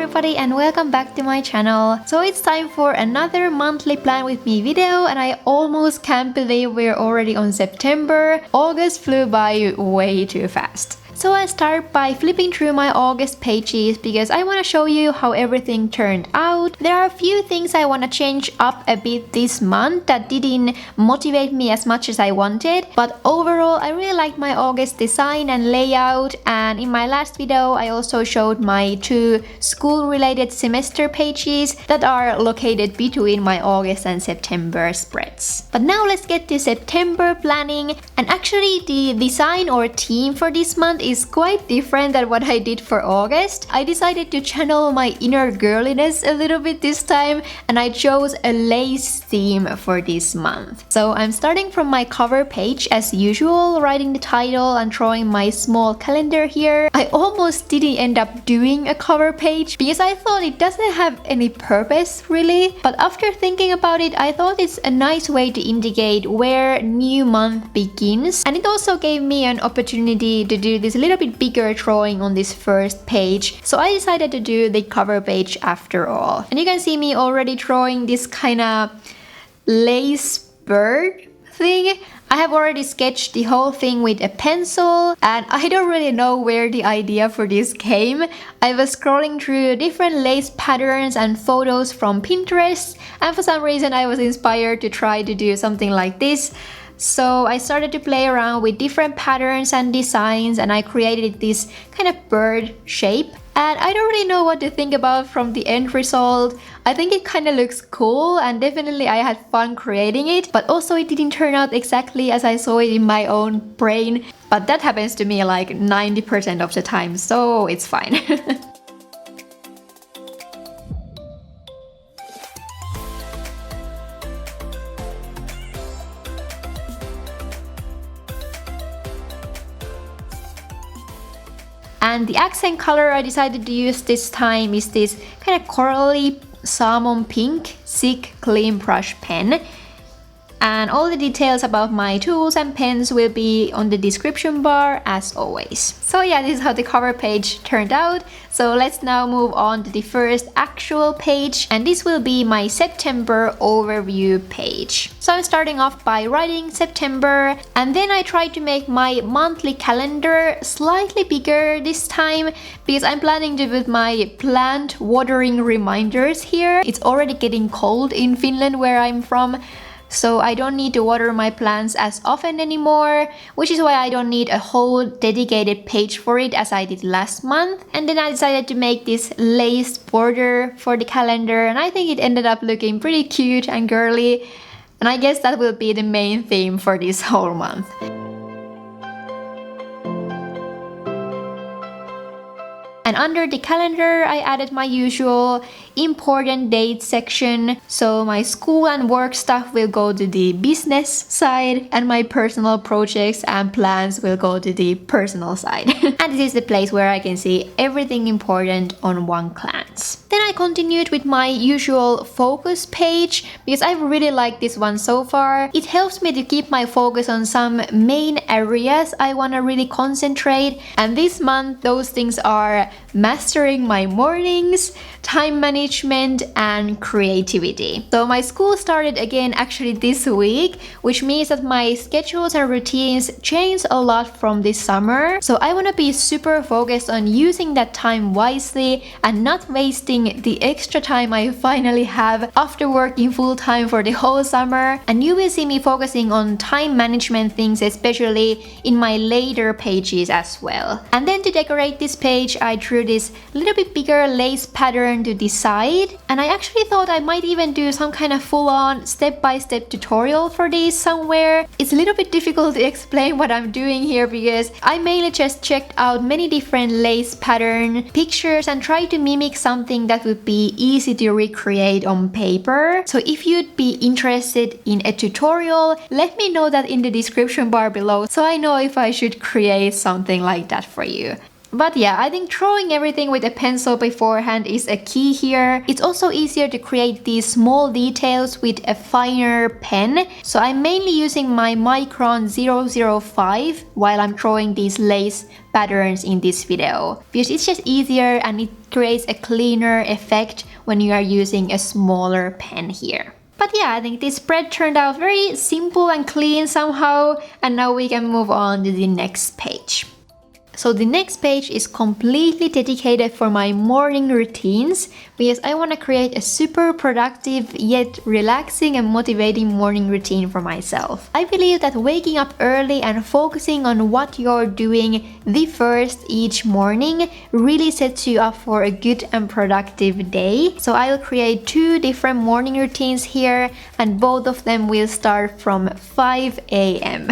everybody and welcome back to my channel. So it's time for another monthly plan with me video and I almost can't believe we're already on September. August flew by way too fast. So I start by flipping through my August pages because I want to show you how everything turned out. There are a few things I want to change up a bit this month that didn't motivate me as much as I wanted, but overall I really like my August design and layout, and in my last video I also showed my two school related semester pages that are located between my August and September spreads. But now let's get to September planning, and actually the design or theme for this month is quite different than what I did for August. I decided to channel my inner girliness a little bit this time and I chose a lace theme for this month. So I'm starting from my cover page as usual, writing the title and drawing my small calendar here. I almost didn't end up doing a cover page because I thought it doesn't have any purpose really, but after thinking about it I thought it's a nice way to indicate where new month begins, and it also gave me an opportunity to do this a little bit bigger drawing on this first page, so I decided to do the cover page after all. And you can see me already drawing this kind of lace bird thing. I have already sketched the whole thing with a pencil and I don't really know where the idea for this came. I was scrolling through different lace patterns and photos from Pinterest, and for some reason I was inspired to try to do something like this. So I started to play around with different patterns and designs and I created this kind of bird shape. And I don't really know what to think about from the end result. I think it kind of looks cool and definitely I had fun creating it, but also it didn't turn out exactly as I saw it in my own brain. But that happens to me like 90% of the time, so it's fine. And the accent color I decided to use this time is this kind of corally salmon pink Sig Clean Brush pen. And all the details about my tools and pens will be on the description bar as always. So yeah, this is how the cover page turned out. So let's now move on to the first actual page, and this will be my September overview page. So I'm starting off by writing September, and then I tried to make my monthly calendar slightly bigger this time because I'm planning to put my plant watering reminders here. It's already getting cold in Finland where I'm from, so I don't need to water my plants as often anymore, which is why I don't need a whole dedicated page for it as I did last month. And then I decided to make this lace border for the calendar, and I think it ended up looking pretty cute and girly, and I guess that will be the main theme for this whole month. And under the calendar, I added my usual important dates section. So my school and work stuff will go to the business side and my personal projects and plans will go to the personal side. And this is the place where I can see everything important on one glance. Then I continued with my usual focus page because I really like this one so far. It helps me to keep my focus on some main areas I want to really concentrate. And this month, those things are mastering my mornings, time management, and creativity. So my school started again actually this week, which means that my schedules and routines changed a lot from this summer. So I want to be super focused on using that time wisely and not wasting the extra time I finally have after working full time for the whole summer. And you will see me focusing on time management things, especially in my later pages as well. And then to decorate this page, I drew this little bit bigger lace pattern to the side, and I actually thought I might even do some kind of full-on step-by-step tutorial for this somewhere. It's a little bit difficult to explain what I'm doing here because I mainly just checked out many different lace pattern pictures and tried to mimic something that would be easy to recreate on paper. So if you'd be interested in a tutorial, let me know that in the description bar below so I know if I should create something like that for you. But yeah, I think drawing everything with a pencil beforehand is a key here. It's also easier to create these small details with a finer pen. So I'm mainly using my Micron 005 while I'm drawing these lace patterns in this video, because it's just easier and it creates a cleaner effect when you are using a smaller pen here. But yeah, I think this spread turned out very simple and clean somehow, and now we can move on to the next page. So the next page is completely dedicated for my morning routines, because I want to create a super productive yet relaxing and motivating morning routine for myself. I believe that waking up early and focusing on what you're doing the first each morning really sets you up for a good and productive day. So I'll create 2 different morning routines here, and both of them will start from 5 a.m.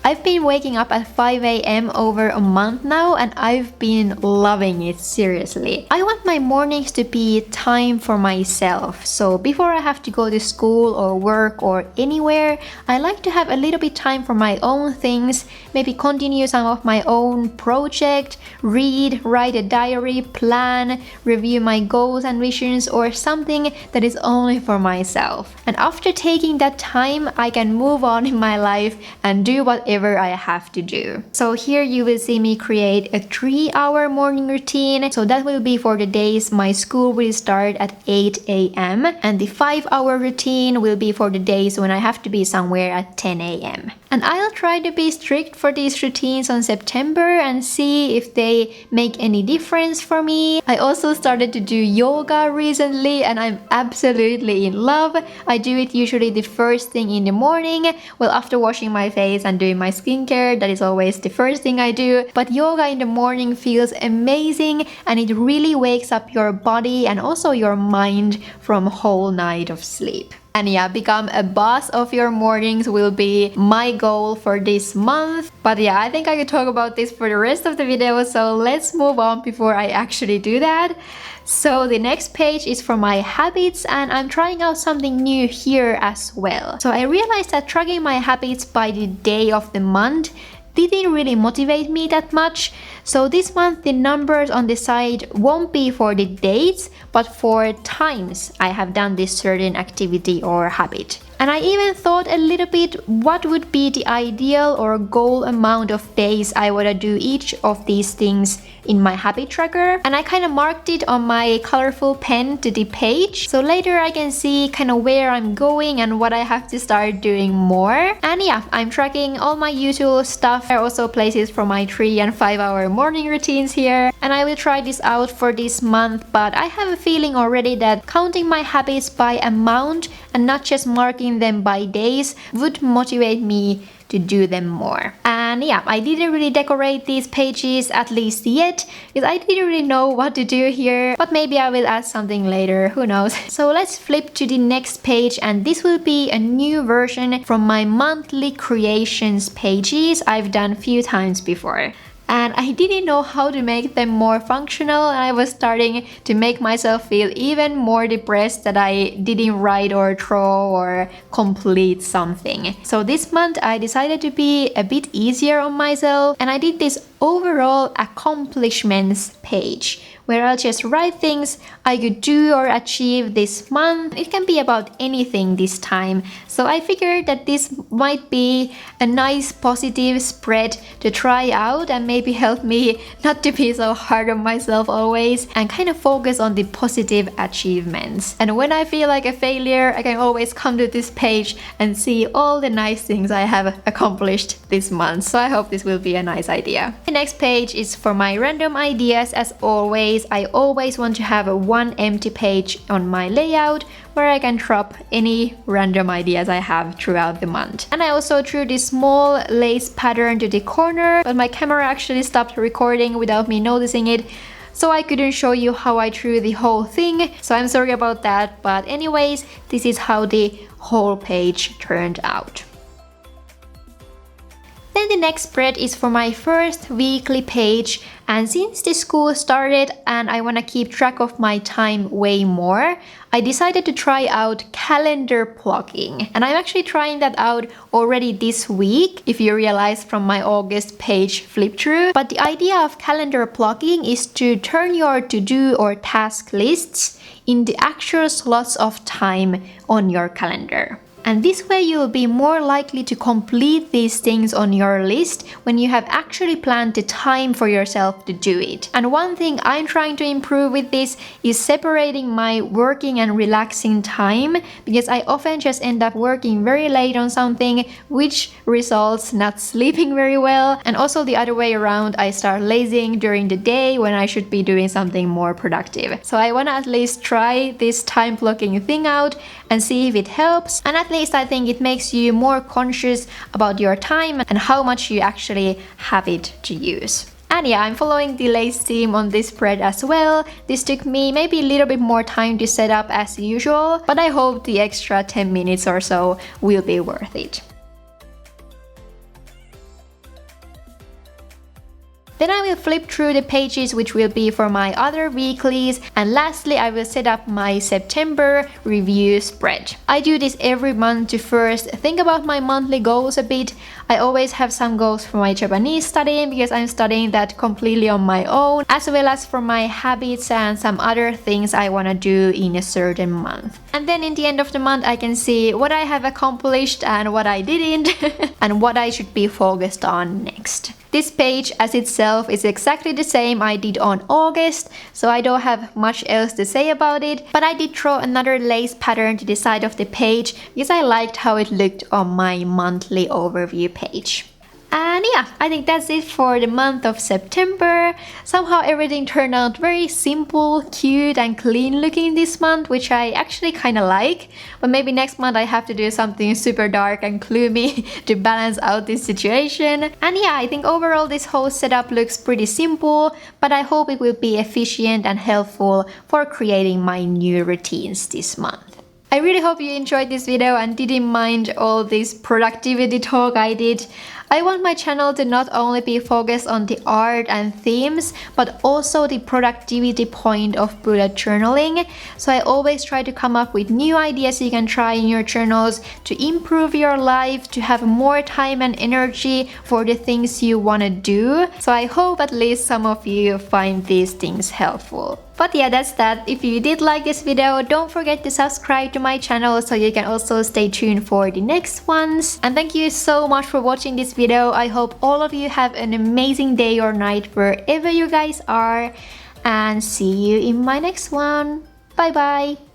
I've been waking up at 5 a.m. over a month now, and I've been loving it, seriously. I want my mornings to be time for myself. So before I have to go to school or work or anywhere, I like to have a little bit time for my own things, maybe continue some of my own project, read, write a diary, plan, review my goals and visions, or something that is only for myself. And after taking that time, I can move on in my life and do whatever I have to do. So here you will see me create a 3-hour morning routine. So that will be for the days my school will start at 8 a.m. and the 5-hour routine will be for the days when I have to be somewhere at 10 a.m. And I'll try to be strict for these routines on September and see if they make any difference for me. I also started to do yoga recently, and I'm absolutely in love. I do it usually the first thing in the morning, well, after washing my face and doing my skincare. That is always the first thing I do. But yoga in the morning feels amazing, and it really wakes up your body and also your mind from a whole night of sleep. And yeah, become a boss of your mornings will be my goal for this month. But yeah, I think I could talk about this for the rest of the video, so let's move on before I actually do that. So the next page is for my habits, and I'm trying out something new here as well. So I realized that tracking my habits by the day of the month didn't really motivate me that much. So this month the numbers on the side won't be for the dates, but for times I have done this certain activity or habit. And I even thought a little bit what would be the ideal or goal amount of days I would do each of these things in my habit tracker. And I kind of marked it on my colorful pen to the page, so later I can see kind of where I'm going and what I have to start doing more. And yeah, I'm tracking all my usual stuff. There are also places for my 3 and 5-hour morning routines here, and I will try this out for this month. But I have a feeling already that counting my habits by amount and not just marking them by days would motivate me to do them more. And yeah, I didn't really decorate these pages, at least yet, because I didn't really know what to do here, but maybe I will add something later, who knows. So let's flip to the next page, and this will be a new version from my monthly creations pages I've done a few times before. And I didn't know how to make them more functional, and I was starting to make myself feel even more depressed that I didn't write or draw or complete something. So this month I decided to be a bit easier on myself, and I did this overall accomplishments page where I'll just write things I could do or achieve this month. It can be about anything this time. So I figured that this might be a nice positive spread to try out and maybe help me not to be so hard on myself always and kind of focus on the positive achievements. And when I feel like a failure, I can always come to this page and see all the nice things I have accomplished this month. So I hope this will be a nice idea. The next page is for my random ideas. As always, I always want to have one empty page on my layout where I can drop any random ideas I have throughout the month. And I also drew this small lace pattern to the corner, but my camera actually stopped recording without me noticing it, so I couldn't show you how I drew the whole thing, so I'm sorry about that. But anyways, this is how the whole page turned out. Then the next spread is for my first weekly page, and since the school started and I want to keep track of my time way more, I decided to try out calendar blocking. And I'm actually trying that out already this week, if you realize from my August page flip through. But the idea of calendar blocking is to turn your to-do or task lists into actual slots of time on your calendar. And this way you will be more likely to complete these things on your list when you have actually planned the time for yourself to do it. And one thing I'm trying to improve with this is separating my working and relaxing time, because I often just end up working very late on something, which results not sleeping very well. And also the other way around, I start lazing during the day when I should be doing something more productive. So I want to at least try this time blocking thing out and see if it helps. And at least I think it makes you more conscious about your time and how much you actually have it to use. And yeah, I'm following the Lay's theme on this spread as well. This took me maybe a little bit more time to set up as usual, but I hope the extra 10 minutes or so will be worth it. Then I will flip through the pages which will be for my other weeklies, and lastly I will set up my September review spread. I do this every month to first think about my monthly goals a bit. I always have some goals for my Japanese studying because I'm studying that completely on my own, as well as for my habits and some other things I want to do in a certain month. And then in the end of the month I can see what I have accomplished and what I didn't and what I should be focused on next. This page as itself is exactly the same I did on August, so I don't have much else to say about it, but I did draw another lace pattern to the side of the page because I liked how it looked on my monthly overview page. And yeah, I think that's it for the month of September. Somehow everything turned out very simple, cute and clean looking this month, which I actually kind of like. But maybe next month I have to do something super dark and gloomy to balance out this situation. And yeah, I think overall this whole setup looks pretty simple, but I hope it will be efficient and helpful for creating my new routines this month. I really hope you enjoyed this video and didn't mind all this productivity talk I did. I want my channel to not only be focused on the art and themes, but also the productivity point of bullet journaling. So I always try to come up with new ideas you can try in your journals to improve your life, to have more time and energy for the things you want to do. So I hope at least some of you find these things helpful. But yeah, that's that. If you did like this video, don't forget to subscribe to my channel so you can also stay tuned for the next ones. And thank you so much for watching this video. I hope all of you have an amazing day or night wherever you guys are. And see you in my next one. Bye bye.